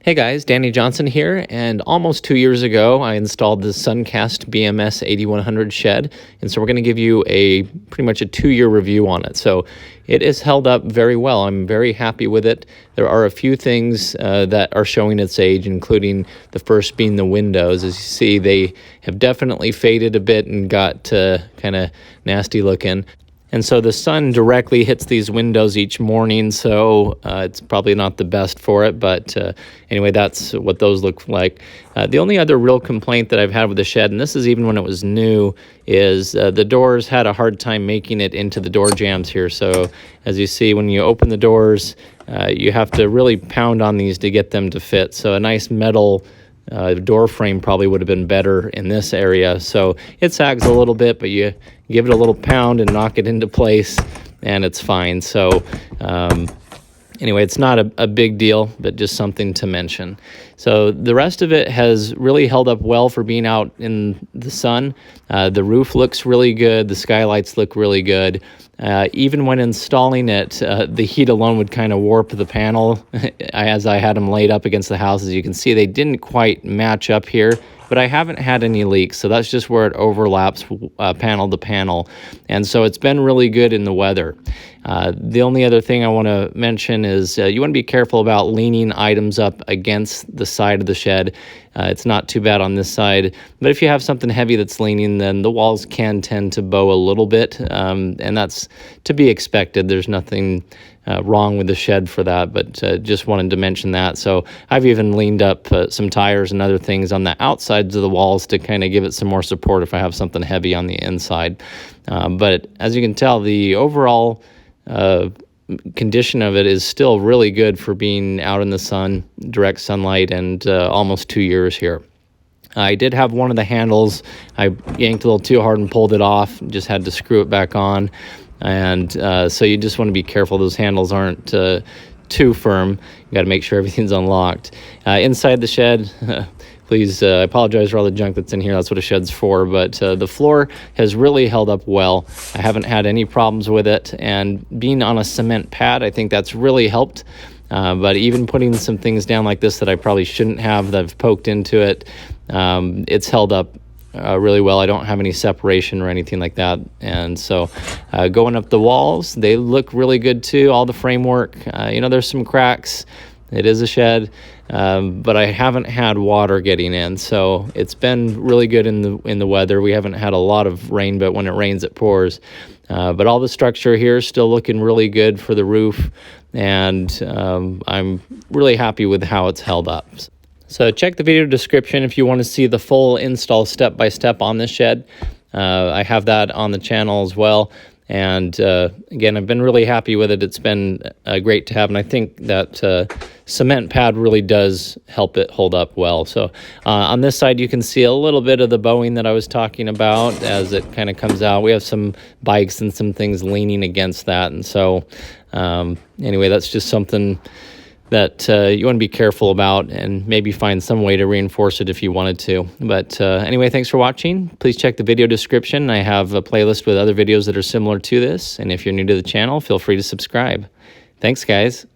Hey guys, Danny Johnson here, and almost 2 years ago I installed the Suncast BMS8100 shed, and so we're going to give you pretty much a 2-year review on it. So it has held up very well. I'm very happy with it. There are a few things that are showing its age, including the first being the windows. As you see, they have definitely faded a bit and got kind of nasty looking. And so the sun directly hits these windows each morning, so it's probably not the best for it, but anyway, that's what those look like. The only other real complaint that I've had with the shed, and this is even when it was new, is the doors had a hard time making it into the door jambs here. So as you see, when you open the doors, you have to really pound on these to get them to fit. So a nice metal door frame probably would have been better in this area. So it sags a little bit, but you give it a little pound and knock it into place and it's fine. So anyway, it's not a big deal, but just something to mention. So the rest of it has really held up well for being out in the sun. The roof looks really good. The skylights look really good. Even when installing it, the heat alone would kind of warp the panel as I had them laid up against the house. As you can see, they didn't quite match up here, but I haven't had any leaks. So that's just where it overlaps panel to panel. And so it's been really good in the weather. The only other thing I want to mention is you want to be careful about leaning items up against the side of the shed. It's not too bad on this side, but if you have something heavy that's leaning, then the walls can tend to bow a little bit, and that's to be expected. There's nothing wrong with the shed for that, but just wanted to mention that. So I've even leaned up some tires and other things on the outsides of the walls to kind of give it some more support if I have something heavy on the inside. But as you can tell, the overall condition of it is still really good for being out in the sun, direct sunlight, and almost 2 years here. I did have one of the handles. I yanked a little too hard and pulled it off. Just had to screw it back on. And so you just want to be careful those handles aren't too firm. You got to make sure everything's unlocked. Inside the shed, please, I apologize for all the junk that's in here. That's what a shed's for. But the floor has really held up well. I haven't had any problems with it. And being on a cement pad, I think that's really helped. But even putting some things down like this that I probably shouldn't have, that I've poked into it, it's held up really well. I don't have any separation or anything like that. And so going up the walls, they look really good too. All the framework, there's some cracks. It is a shed, but I haven't had water getting in, so it's been really good in the weather. We haven't had a lot of rain, but when it rains, it pours. But all the structure here is still looking really good for the roof, and I'm really happy with how it's held up. So check the video description if you want to see the full install step-by-step on this shed. I have that on the channel as well. And again, I've been really happy with it. It's been great to have, and I think that cement pad really does help it hold up well. So on this side, you can see a little bit of the bowing that I was talking about as it kind of comes out. We have some bikes and some things leaning against that. And so anyway, that's just something that you want to be careful about and maybe find some way to reinforce it if you wanted to. But anyway, thanks for watching. Please check the video description. I have a playlist with other videos that are similar to this. And if you're new to the channel, feel free to subscribe. Thanks, guys.